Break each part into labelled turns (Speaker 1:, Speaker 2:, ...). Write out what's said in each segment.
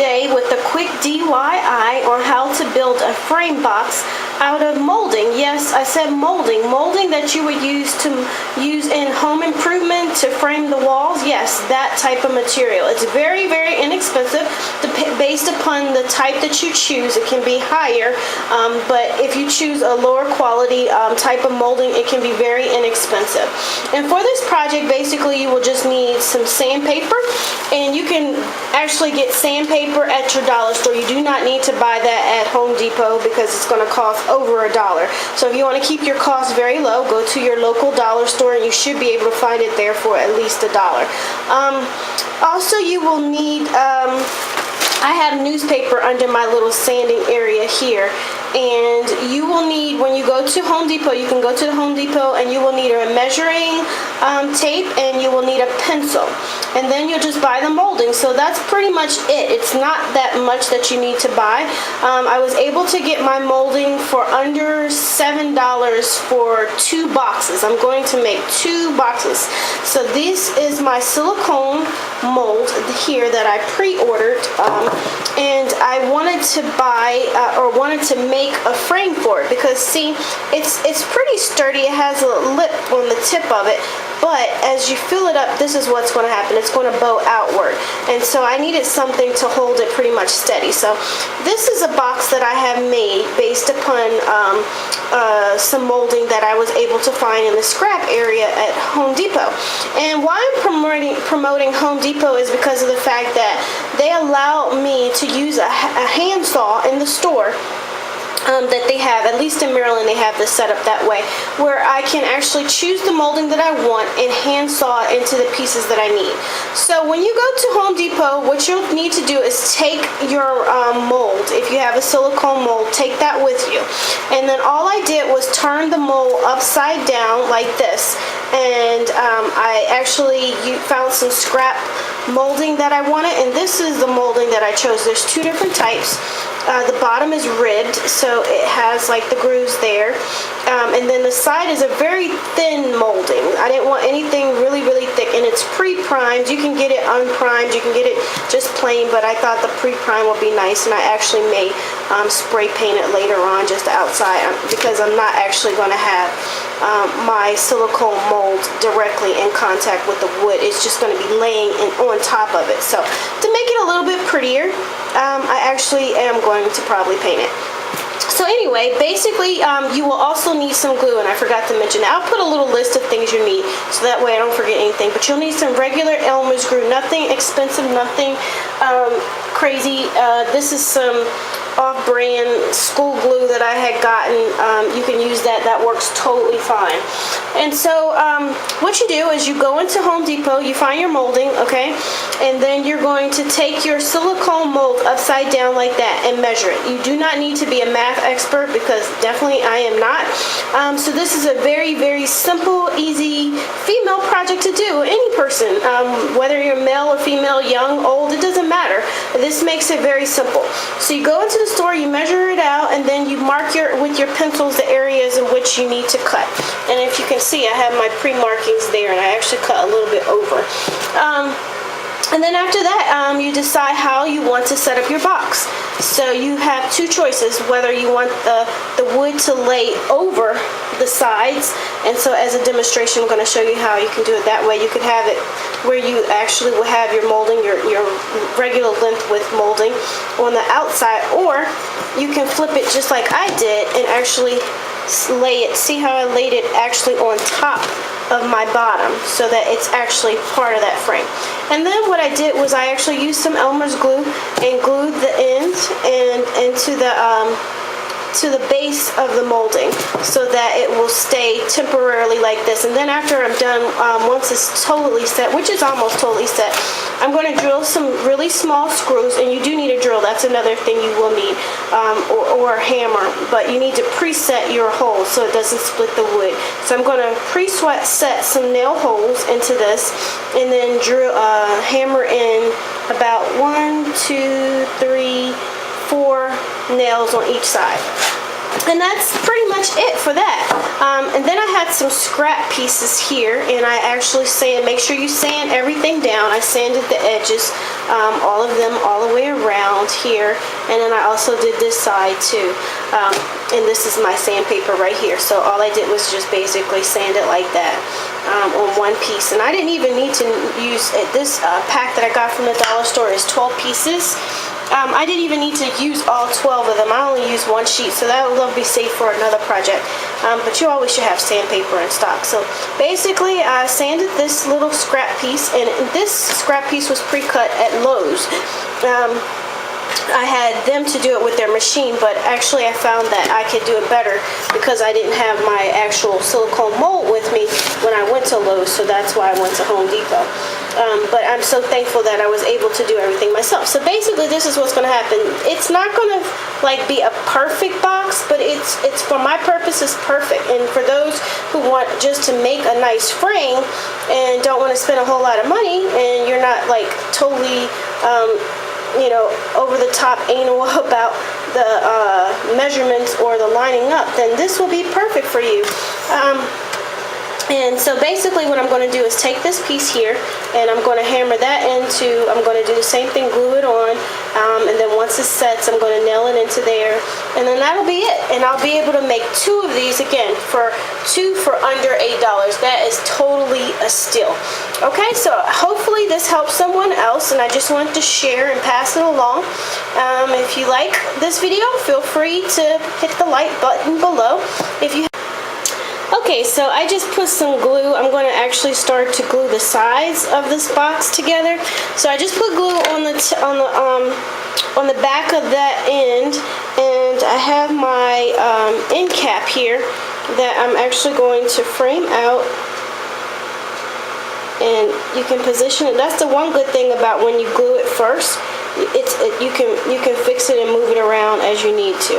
Speaker 1: today with a quick DIY on how to build a frame box out of molding. Yes, I said molding. Molding that you would use in home improvement to frame the walls. Yes, that type of material. It's very, very inexpensive. Based upon the type that you choose, it can be higher, but if you choose a lower quality type of molding, it can be very inexpensive. And for this project, basically you will just need some sandpaper, and you can actually get sandpaper at your dollar store. You do not need to buy that at Home Depot because it's going to cost over $1. So if you want to keep your costs very low, go to your local dollar store and you should be able to find it there for at least $1. Also, you will need I have newspaper under my little sanding area here, and you will need, when you go to Home Depot, you can go to the Home Depot and you will need a measuring tape, and you will need a pencil, and then you'll just buy the molding. So that's pretty much it. It's not that much that you need to buy. I was able to get my molding for under $7 for 2 boxes. I'm going to make 2 boxes. So this is my silicone mold here that I pre-ordered, and I wanted to buy wanted to make a frame for it because, see, it's pretty sturdy. It has a lip on the tip of it, but as you fill it up, this is what's going to happen. It's going to bow outward, and so I needed something to hold it pretty much steady. So this is a box that I have made based upon some molding that I was able to find in the scrap area at Home Depot. And why I'm promoting Home Depot is because of the fact that they allow me to use a hand saw in the store that they have. At least in Maryland, they have this set up that way, where I can actually choose the molding that I want and hand saw it into the pieces that I need. So when you go to Home Depot, what you'll need to do is take your mold. If you have a silicone mold, take that with you. And then all I did was turn the mold upside down like this. And I actually found some scrap molding that I wanted, and this is the molding that I chose. There's 2 different types. The bottom is ribbed, so it has like the grooves there, and then the side is a very thin molding. I didn't want anything really, really thick, and it's pre-primed. You can get it unprimed, you can get it just plain, but I thought the pre-prime would be nice, and I actually may spray paint it later on just outside, because I'm not actually going to have my silicone mold directly in contact with the wood. It's just going to be laying on top of it. So to make it a little bit prettier, I actually am going to probably paint it. So anyway, basically, you will also need some glue, and I forgot to mention that. I'll put a little list of things you need, so that way I don't forget anything. But you'll need some regular Elmer's glue, nothing expensive, nothing crazy. This is some off-brand school glue that I had gotten. You can use that. That works totally fine. And so what you do is you go into Home Depot, you find your molding, okay, and then you're going to take your silicone mold upside down like that and measure it. You do not need to be a math expert, because definitely I am not. So this is a very, very simple, easy female project to do. Any person, whether you're male or female, young, old, it doesn't matter. This makes it very simple. So you go into the store, you measure it out, and then you mark with your pencils the areas in which you need to cut. And if you can see, I have my pre-markings there, and I actually cut a little bit over. And then after that, you decide how you want to set up your box. So you have 2 choices, whether you want the wood to lay over the sides. And so as a demonstration, I'm going to show you how you can do it that way. You could have it where you actually will have your molding, your regular length width molding on the outside, or you can flip it just like I did and actually lay it. See how I laid it actually on top of my bottom, so that it's actually part of that frame. And then what I did was I actually used some Elmer's glue and glued the ends and into the to the base of the molding, so that it will stay temporarily like this. And then after I'm done, once it's totally set, which is almost totally set, I'm going to drill some really small screws. And you do need a drill, that's another thing you will need, or a hammer, but you need to preset your holes so it doesn't split the wood. So I'm going to set some nail holes into this, and then drill, hammer in about 1, 2, 3, 4 nails on each side. And that's pretty much it for that. And then I had some scrap pieces here, and I actually make sure you sand everything down. I sanded the edges, all of them, all the way around here. And then I also did this side too. And this is my sandpaper right here. So all I did was just basically sand it like that on one piece. And I didn't even need to use this pack that I got from the dollar store is 12 pieces. I didn't even need to use all 12 of them. I only used one sheet, so that will be safe for another project. But you always should have sandpaper in stock. So basically, I sanded this little scrap piece, and this scrap piece was pre-cut at Lowe's. I had them to do it with their machine, but actually I found that I could do it better because I didn't have my actual silicone mold with me when I went to Lowe's, so that's why I went to Home Depot. But I'm so thankful that I was able to do everything myself. So basically this is what's going to happen. It's not going to be a perfect box, but it's for my purpose, it's perfect. And for those who want just to make a nice frame and don't want to spend a whole lot of money, and you're not like totally over the top anal about the measurements or the lining up, then this will be perfect for you. And so basically what I'm going to do is take this piece here and I'm going to hammer that into, I'm going to do the same thing, glue it on, and then once it sets, I'm going to nail it into there, and then that'll be it. And I'll be able to make 2 of these again for under $8. That is totally a steal. Okay, so hopefully this helps someone else, and I just wanted to share and pass it along. If you like this video, feel free to hit the like button below. Okay, so I just put some glue. I'm going to actually start to glue the sides of this box together. So I just put glue on the back of that end, and I have my end cap here that I'm actually going to frame out. And you can position it. That's the one good thing about when you glue it first. You can fix it and move it around as you need to.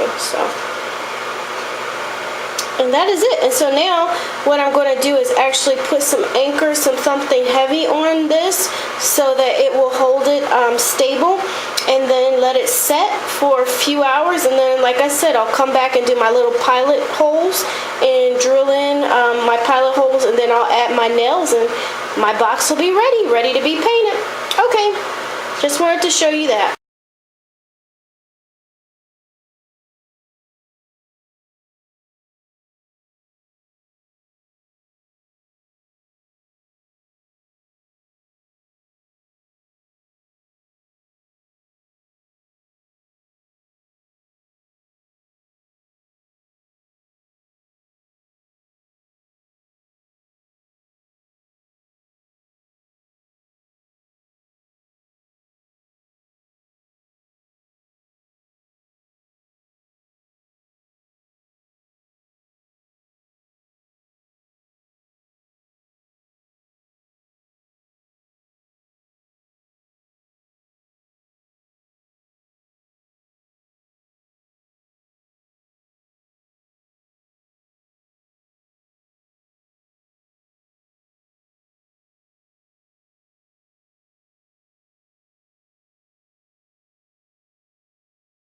Speaker 1: And that is it. And so now what I'm going to do is actually put some anchors, something heavy on this so that it will hold it stable, and then let it set for a few hours. And then, like I said, I'll come back and do my little pilot holes and drill in my pilot holes, and then I'll add my nails, and my box will be ready to be painted. Okay, just wanted to show you that.